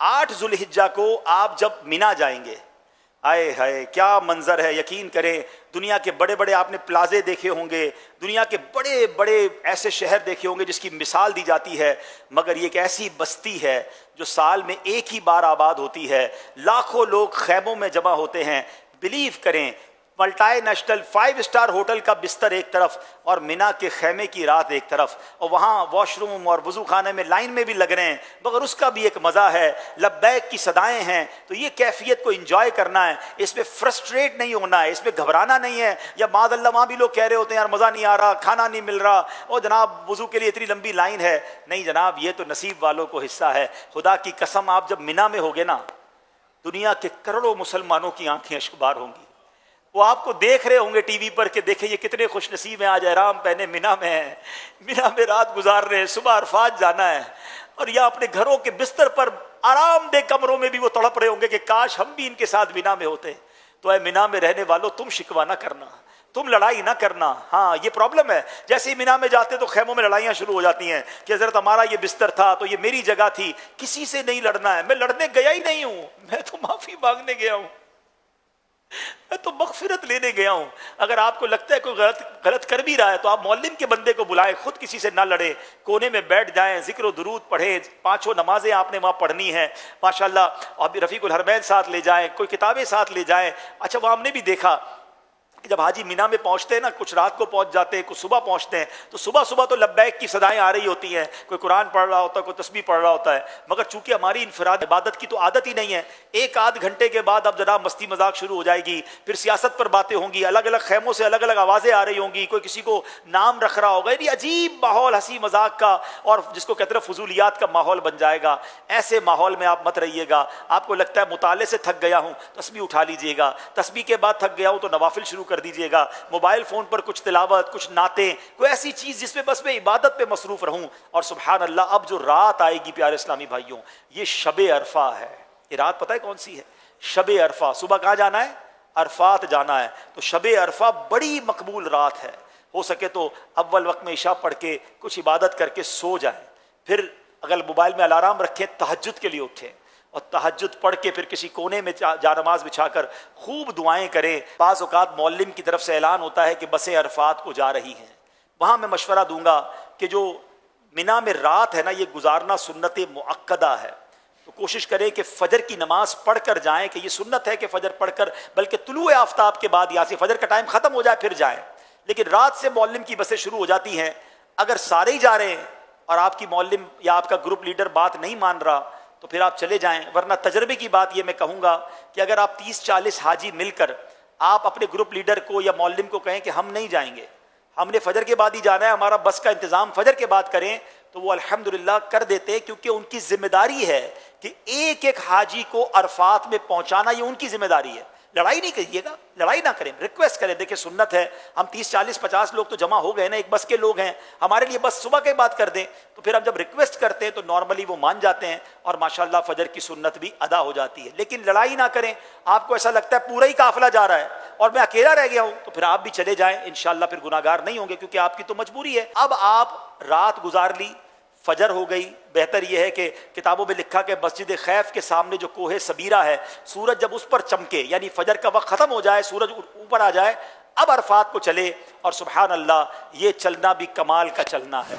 8 ذوالحجہ کو آپ جب مینا جائیں گے، آئے ہائے کیا منظر ہے، یقین کریں دنیا کے بڑے بڑے آپ نے پلازے دیکھے ہوں گے، دنیا کے بڑے بڑے ایسے شہر دیکھے ہوں گے جس کی مثال دی جاتی ہے، مگر یہ ایک ایسی بستی ہے جو سال میں ایک ہی بار آباد ہوتی ہے، لاکھوں لوگ خیموں میں جمع ہوتے ہیں۔ بلیو کریں ملٹائی نیشنل 5 اسٹار ہوٹل کا بستر ایک طرف اور مینا کے خیمے کی رات ایک طرف، اور وہاں واش روم اور وضو خانے میں لائن میں بھی لگ رہے ہیں، مگر اس کا بھی ایک مزہ ہے، لبیک کی صدائیں ہیں۔ تو یہ کیفیت کو انجوائے کرنا ہے، اس میں فرسٹریٹ نہیں ہونا ہے، اس میں گھبرانا نہیں ہے، یا معاذ اللہ وہاں بھی لوگ کہہ رہے ہوتے ہیں یار مزہ نہیں آ رہا، کھانا نہیں مل رہا، اور جناب وضو کے لیے اتنی لمبی لائن ہے۔ نہیں جناب، یہ تو نصیب والوں کو حصہ ہے۔ خدا کی قسم آپ جب مینا میں ہوگے نا، دنیا کے کروڑوں مسلمانوں کی آنکھیں اشکبار ہوں گی، وہ آپ کو دیکھ رہے ہوں گے ٹی وی پر کہ دیکھیں یہ کتنے خوش نصیب ہیں، آج احرام پہنے مینا میں ہیں، مینا میں رات گزار رہے ہیں، صبح عرفات جانا ہے، اور یا اپنے گھروں کے بستر پر آرام دہ کمروں میں بھی وہ تڑپ رہے ہوں گے کہ کاش ہم بھی ان کے ساتھ مینا میں ہوتے۔ تو اے مینا میں رہنے والوں، تم شکوہ نہ کرنا، تم لڑائی نہ کرنا۔ ہاں یہ پرابلم ہے، جیسے ہی مینا میں جاتے تو خیموں میں لڑائیاں شروع ہو جاتی ہیں کہ حضرت ہمارا یہ بستر تھا تو یہ میری جگہ تھی۔ کسی سے نہیں لڑنا ہے، میں لڑنے گیا ہی نہیں ہوں، میں تو معافی مانگنے گیا ہوں، میں تو مغفرت لینے گیا ہوں۔ اگر آپ کو لگتا ہے کوئی غلط کر بھی رہا ہے تو آپ معلم کے بندے کو بلائیں، خود کسی سے نہ لڑیں، کونے میں بیٹھ جائیں، ذکر و درود پڑھیں، 5 نمازیں آپ نے وہاں پڑھنی ہیں ماشاءاللہ، اور رفیق الحرمین ساتھ لے جائیں، کوئی کتابیں ساتھ لے جائیں۔ اچھا وہاں ہم نے بھی دیکھا کہ جب حاجی مینا میں پہنچتے ہیں نا، کچھ رات کو پہنچ جاتے ہیں، کچھ صبح پہنچتے ہیں، تو صبح صبح تو لبیک کی صدائیں آ رہی ہوتی ہیں، کوئی قرآن پڑھ رہا ہوتا ہے، کوئی تسبیح پڑھ رہا ہوتا ہے، مگر چونکہ ہماری انفراد عبادت کی تو عادت ہی نہیں ہے، 1 آدھ گھنٹے کے بعد اب جناب مستی مذاق شروع ہو جائے گی، پھر سیاست پر باتیں ہوں گی، الگ الگ خیموں سے الگ الگ آوازیں آ رہی ہوں گی، کوئی کسی کو نام رکھ رہا ہوگا، یعنی عجیب ماحول ہنسی مذاق کا، اور جس کو کہتے ہیں فضولیات کا ماحول بن جائے گا۔ ایسے ماحول میں آپ مت رہیے گا۔ آپ کو لگتا ہے مطالعے سے تھک گیا ہوں، تسبیح اٹھا لیجئے گا، تسبیح کے بعد تھک گیا ہوں تو نوافل شروع کر دیجئے گا، موبائل فون پر کچھ تلاوت، کچھ نعتیں، کوئی ایسی چیز جس میں بس میں عبادت پہ مصروف رہوں۔ اور سبحان اللہ، اب جو رات آئے گی پیارے اسلامی بھائیوں، یہ شب عرفہ ہے۔ یہ رات پتہ ہے کون سی ہے؟ شب عرفہ۔ صبح کہاں جانا ہے؟ عرفات جانا ہے۔ تو شب عرفہ بڑی مقبول رات ہے، ہو سکے تو اول وقت میں عشاء پڑھ کے کچھ عبادت کر کے سو جائیں، پھر اگر موبائل میں الارم رکھیں تہجد کے لیے اٹھیں، اور تہجد پڑھ کے پھر کسی کونے میں جا نماز بچھا کر خوب دعائیں کریں۔ بعض اوقات معلم کی طرف سے اعلان ہوتا ہے کہ بسیں عرفات کو جا رہی ہیں، وہاں میں مشورہ دوں گا کہ جو مینا میں رات ہے نا، یہ گزارنا سنت مؤکدہ ہے، تو کوشش کریں کہ فجر کی نماز پڑھ کر جائیں، کہ یہ سنت ہے کہ فجر پڑھ کر، بلکہ طلوع آفتاب کے بعد، یا سے فجر کا ٹائم ختم ہو جائے پھر جائیں، لیکن رات سے معلم کی بسیں شروع ہو جاتی ہیں۔ اگر سارے ہی جا رہے ہیں اور آپ کی معلم یا آپ کا گروپ لیڈر بات نہیں مان رہا تو پھر آپ چلے جائیں، ورنہ تجربے کی بات یہ میں کہوں گا کہ اگر آپ 30-40 حاجی مل کر آپ اپنے گروپ لیڈر کو یا معلم کو کہیں کہ ہم نہیں جائیں گے، ہم نے فجر کے بعد ہی جانا ہے، ہمارا بس کا انتظام فجر کے بعد کریں، تو وہ الحمدللہ کر دیتے ہیں، کیونکہ ان کی ذمہ داری ہے کہ ایک ایک حاجی کو عرفات میں پہنچانا، یہ ان کی ذمہ داری ہے۔ لڑائی نہیں کریے گا، لڑائی نہ کریں، ریکویسٹ کریں، دیکھیں سنت ہے، ہم 30-40-50 لوگ تو جمع ہو گئے نا، ایک بس کے لوگ ہیں، ہمارے لیے بس صبح کے بعد کر دیں، تو پھر ہم جب ریکویسٹ کرتے ہیں تو نارملی وہ مان جاتے ہیں، اور ماشاءاللہ فجر کی سنت بھی ادا ہو جاتی ہے۔ لیکن لڑائی نہ کریں، آپ کو ایسا لگتا ہے پورا ہی قافلہ جا رہا ہے اور میں اکیلا رہ گیا ہوں، تو پھر آپ بھی چلے جائیں، انشاءاللہ پھر گناہگار نہیں ہوں گے، کیونکہ آپ کی تو مجبوری ہے۔ اب آپ رات گزار لی، فجر ہو گئی، بہتر یہ ہے کہ کتابوں میں لکھا کہ مسجد خیف کے سامنے جو کوہ سبیرہ ہے، سورج جب اس پر چمکے، یعنی فجر کا وقت ختم ہو جائے، سورج اوپر آ جائے، اب عرفات کو چلے، اور سبحان اللہ یہ چلنا بھی کمال کا چلنا ہے۔